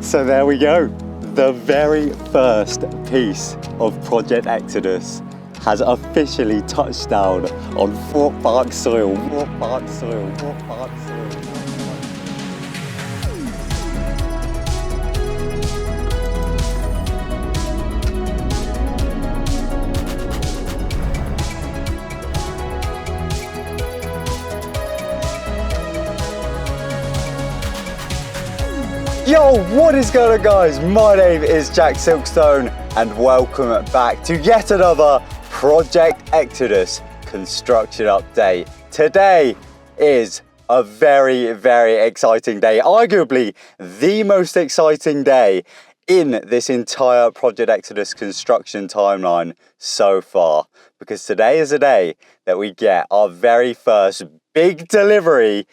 So there we go. The very first piece of Project Exodus has officially touched down on Thorpe Park soil. Thorpe Park soil. Thorpe Park soil. Yo, what is going on, guys? My name is TheJackSilkstone and welcome back to yet another Project Exodus construction update. Today is a very, very exciting day, arguably the most exciting day in this entire Project Exodus construction timeline so far, because today is a day that we get our very first big delivery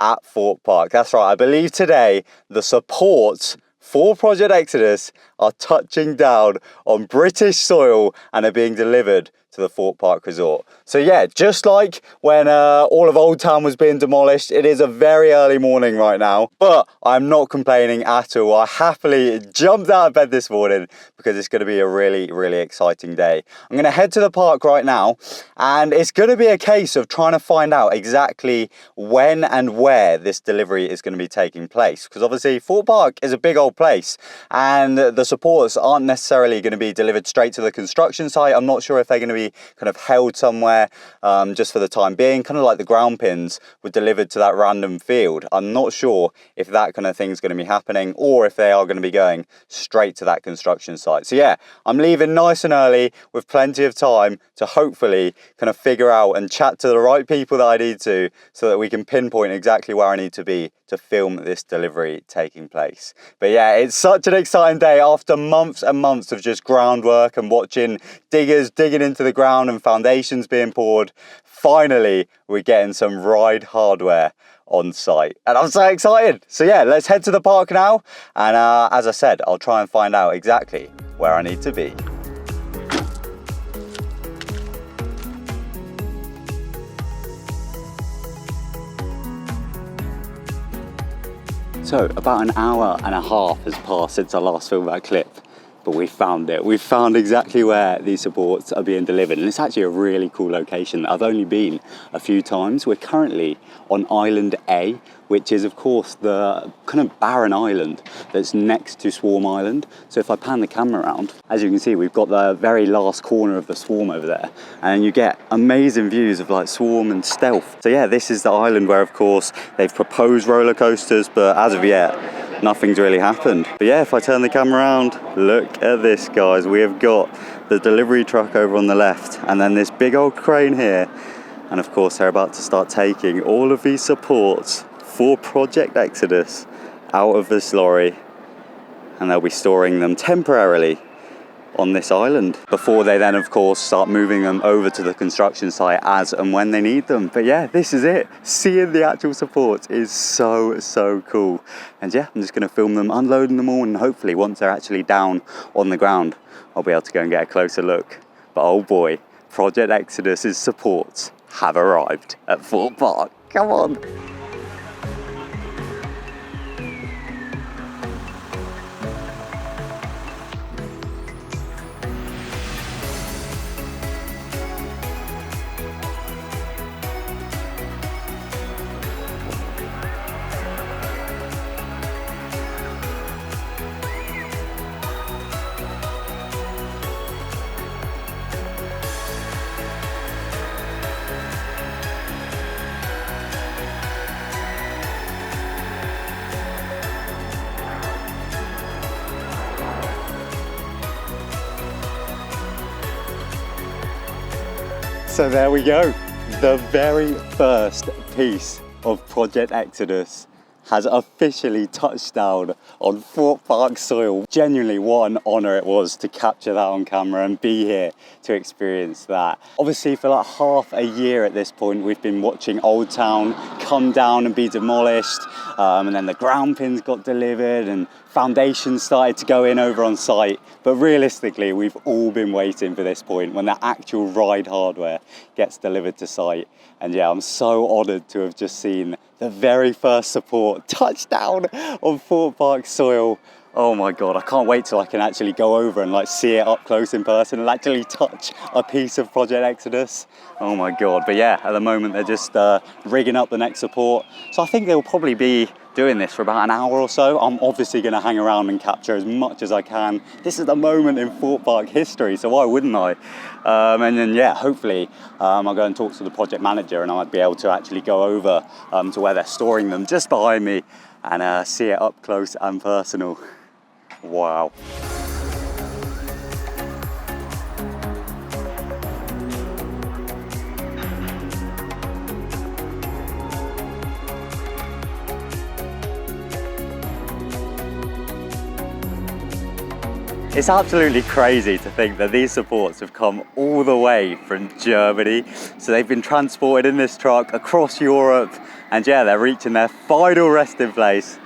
at Thorpe Park. That's right, I believe today the supports for Project Exodus are touching down on British soil and are being delivered to the Thorpe Park Resort. So yeah, just like when all of Old Town was being demolished, it is a very early morning right now, but I'm not complaining at all. I happily jumped out of bed this morning because it's going to be a really, really exciting day. I'm going to head to the park right now, and it's going to be a case of trying to find out exactly when and where this delivery is going to be taking place, because obviously Thorpe Park is a big old place and the supports aren't necessarily going to be delivered straight to the construction site. I'm not sure if they're going to be kind of held somewhere just for the time being, kind of like the ground pins were delivered to that random field. I'm not sure if that kind of thing is going to be happening or if they are going to be going straight to that construction site. So yeah, I'm leaving nice and early with plenty of time to hopefully kind of figure out and chat to the right people that I need to, so that we can pinpoint exactly where I need to be to film this delivery taking place. But yeah, it's such an exciting day after months and months of just groundwork and watching diggers digging into the ground and foundations being poured. Finally, we're getting some ride hardware on site and I'm so excited. So yeah, let's head to the park now, and as I said, I'll try and find out exactly where I need to be. So about an hour and a half has passed since I last filmed that clip, but we found it. We found exactly where these supports are being delivered, and it's actually a really cool location that I've only been a few times. We're currently on Island A, which is of course the kind of barren island that's next to Swarm Island. So if I pan the camera around, as you can see, we've got the very last corner of the Swarm over there, and you get amazing views of like Swarm and Stealth. So yeah, this is the island where of course they've proposed roller coasters, but as of yet, nothing's really happened. But yeah, if I turn the camera around, look at this, guys. We have got the delivery truck over on the left, and then this big old crane here. And of course, they're about to start taking all of these supports for Project Exodus out of this lorry, and they'll be storing them temporarily on this island before they then of course start moving them over to the construction site as and when they need them. But yeah, this is it. Seeing the actual supports is so cool, and yeah, I'm just going to film them unloading them all, and hopefully once they're actually down on the ground I'll be able to go and get a closer look. But oh boy, Project Exodus's supports have arrived at Thorpe Park. Come on. So there we go, the very first piece of Project Exodus has officially touched down on Thorpe Park soil. Genuinely, what an honour it was to capture that on camera and be here to experience that. Obviously, for like half a year at this point, we've been watching Old Town come down and be demolished, and then the ground pins got delivered and foundations started to go in over on site. But realistically, we've all been waiting for this point when the actual ride hardware gets delivered to site. And yeah, I'm so honoured to have just seen the very first support touchdown on Thorpe Park soil. Oh my God, I can't wait till I can actually go over and like see it up close in person and actually touch a piece of Project Exodus. Oh my God, but yeah, at the moment they're just rigging up the next support. So I think they'll probably be doing this for about an hour or so. I'm obviously gonna hang around and capture as much as I can. This is the moment in Thorpe Park history, so why wouldn't I? And then yeah, hopefully I'll go and talk to the project manager and I might be able to actually go over to where they're storing them just behind me and see it up close and personal. Wow. It's absolutely crazy to think that these supports have come all the way from Germany. So they've been transported in this truck across Europe, and yeah, they're reaching their final resting place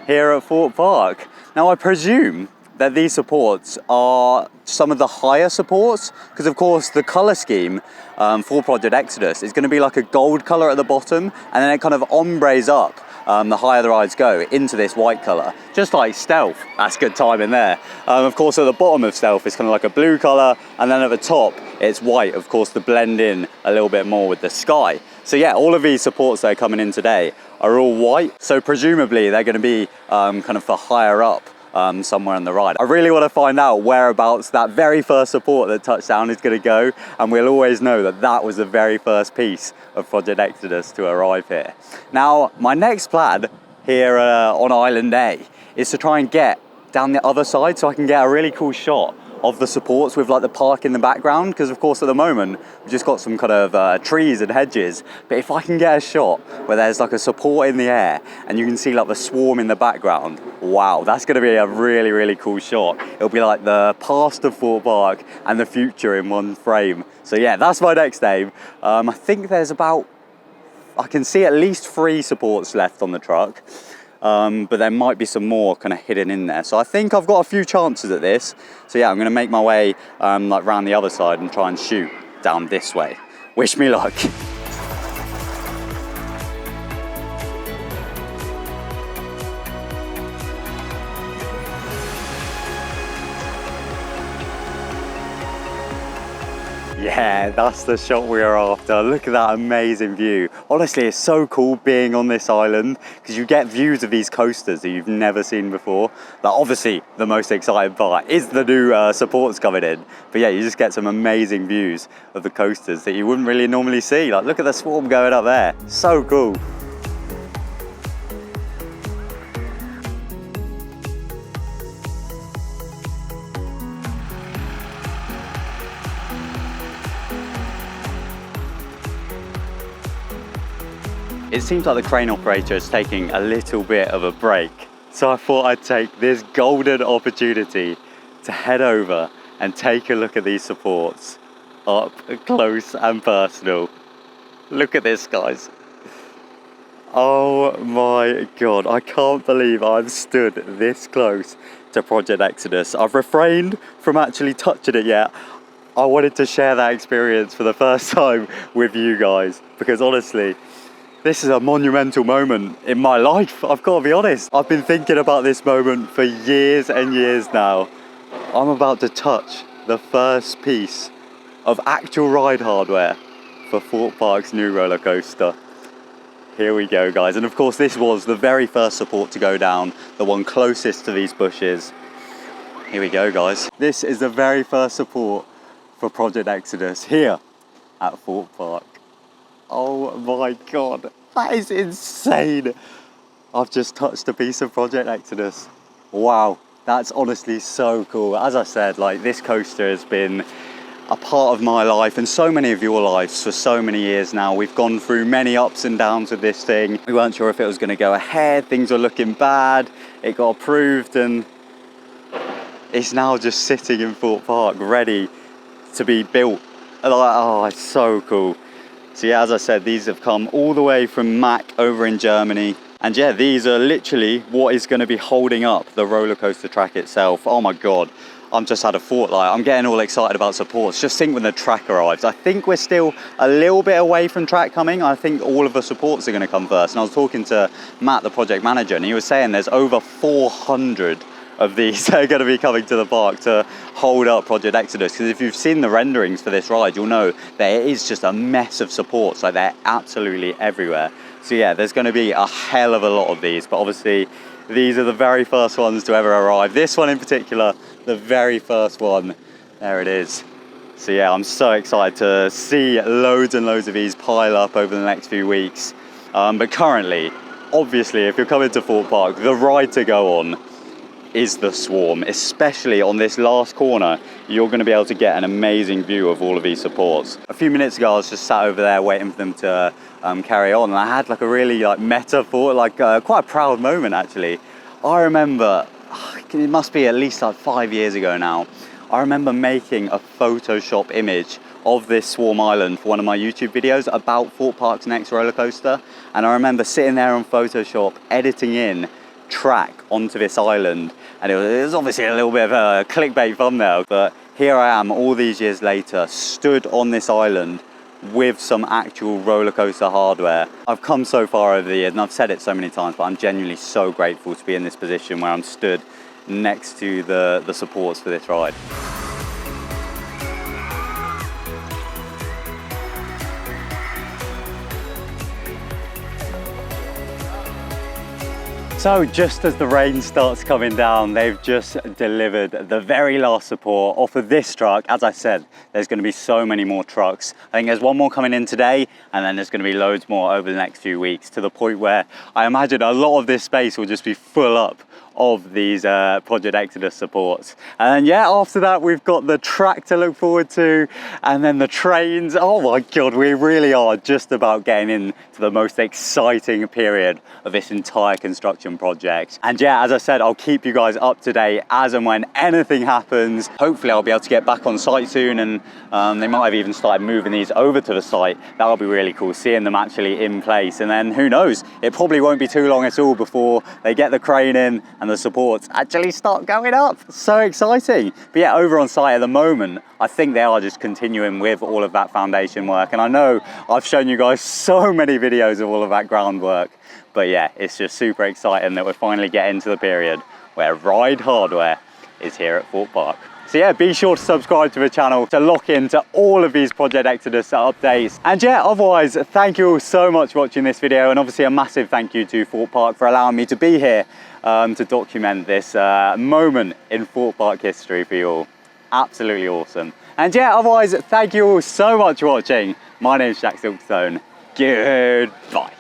here at Thorpe Park. Now I presume that these supports are some of the higher supports, because of course the colour scheme for Project Exodus is going to be like a gold colour at the bottom, and then it kind of ombres up the higher the rides go into this white colour, just like Stealth. That's good timing there. Of course at the bottom of Stealth is kind of like a blue colour, and then at the top it's white, of course, to blend in a little bit more with the sky. So yeah, all of these supports that are coming in today are all white, so presumably they're going to be kind of for higher up somewhere on the ride. I really want to find out whereabouts that very first support that touchdown is going to go, and we'll always know that that was the very first piece of Project Exodus to arrive here. Now, my next plan here on Island A is to try and get down the other side so I can get a really cool shot of the supports with like the park in the background, because of course at the moment we've just got some kind of trees and hedges, but if I can get a shot where there's like a support in the air and you can see like the swarm in the background, wow, that's going to be a really, really cool shot. It'll be like the past of Thorpe Park and the future in one frame. So yeah, that's my next aim. I think there's about, I can see at least 3 supports left on the truck. But there might be some more kind of hidden in there. So I think I've got a few chances at this. So yeah, I'm going to make my way like round the other side and try and shoot down this way. Wish me luck. Yeah, that's the shot we are after. Look at that amazing view. Honestly, it's so cool being on this island because you get views of these coasters that you've never seen before. Like, obviously, the most exciting part is the new supports coming in. But yeah, you just get some amazing views of the coasters that you wouldn't really normally see. Like, look at the swarm going up there. So cool. It seems like the crane operator is taking a little bit of a break. So I thought I'd take this golden opportunity to head over and take a look at these supports up close and personal. Look at this, guys. Oh my God, I can't believe I've stood this close to Project Exodus. I've refrained from actually touching it yet. I wanted to share that experience for the first time with you guys, because honestly, this is a monumental moment in my life, I've got to be honest. I've been thinking about this moment for years and years now. I'm about to touch the first piece of actual ride hardware for Thorpe Park's new roller coaster. Here we go, guys. And of course, this was the very first support to go down, the one closest to these bushes. Here we go, guys. This is the very first support for Project Exodus here at Thorpe Park. Oh my God, that is insane. I've just touched a piece of Project Exodus. Wow, that's honestly so cool. As I said, like, this coaster has been a part of my life and so many of your lives for so many years now. We've gone through many ups and downs with this thing. We weren't sure if it was going to go ahead. Things were looking bad. It got approved and it's now just sitting in Thorpe Park ready to be built. Like, oh, it's so cool. So yeah, as I said, these have come all the way from Mack over in Germany. And yeah, these are literally what is going to be holding up the roller coaster track itself. Oh my God, I'm just had a thought, like I'm getting all excited about supports. Just think when the track arrives. I think we're still a little bit away from track coming. I think all of the supports are going to come first. And I was talking to Matt, the project manager, and he was saying there's over 400 of these that are going to be coming to the park to hold up Project Exodus. Because if you've seen the renderings for this ride, you'll know that it is just a mess of supports. Like they're absolutely everywhere. So yeah, there's going to be a hell of a lot of these, but obviously these are the very first ones to ever arrive. This one in particular, the very first one, there it is. So yeah, I'm so excited to see loads and loads of these pile up over the next few weeks. But currently, obviously, if you're coming to Thorpe Park, the ride to go on is the Swarm. Especially on this last corner, you're going to be able to get an amazing view of all of these supports. A few minutes ago, I was just sat over there waiting for them to carry on, and I had like a really meta thought, quite a proud moment actually. I remember, it must be at least like 5 years ago now, I remember making a Photoshop image of this Swarm Island for one of my YouTube videos about Thorpe Park's next roller coaster, and I remember sitting there on Photoshop editing in track onto this island, and it was obviously a little bit of a clickbait thumbnail, but here I am all these years later, stood on this island with some actual roller coaster hardware. I've come so far over the years, and I've said it so many times, but I'm genuinely so grateful to be in this position where I'm stood next to the supports for this ride. So just as the rain starts coming down, they've just delivered the very last support off of this truck. As I said, there's going to be so many more trucks. I think there's one more coming in today, and then there's going to be loads more over the next few weeks, to the point where I imagine a lot of this space will just be full up of these Project Exodus supports. And then yeah, after that we've got the track to look forward to, and then the trains. Oh my God, we really are just about getting into the most exciting period of this entire construction project. And yeah, as I said, I'll keep you guys up to date as and when anything happens. Hopefully I'll be able to get back on site soon, and they might have even started moving these over to the site. That'll be really cool, seeing them actually in place. And then who knows, it probably won't be too long at all before they get the crane in and the supports actually start going up. So exciting. But yeah, over on site at the moment, I think they are just continuing with all of that foundation work. And I know I've shown you guys so many videos of all of that groundwork, but yeah, it's just super exciting that we're finally getting to the period where ride hardware is here at Thorpe Park. So yeah, be sure to subscribe to the channel to lock into all of these Project Exodus updates. And yeah, otherwise, thank you all so much for watching this video, and obviously a massive thank you to Thorpe Park for allowing me to be here to document this moment in Thorpe Park history for you all. Absolutely awesome. And yeah, otherwise, thank you all so much for watching. My name's TheJackSilkstone. Goodbye.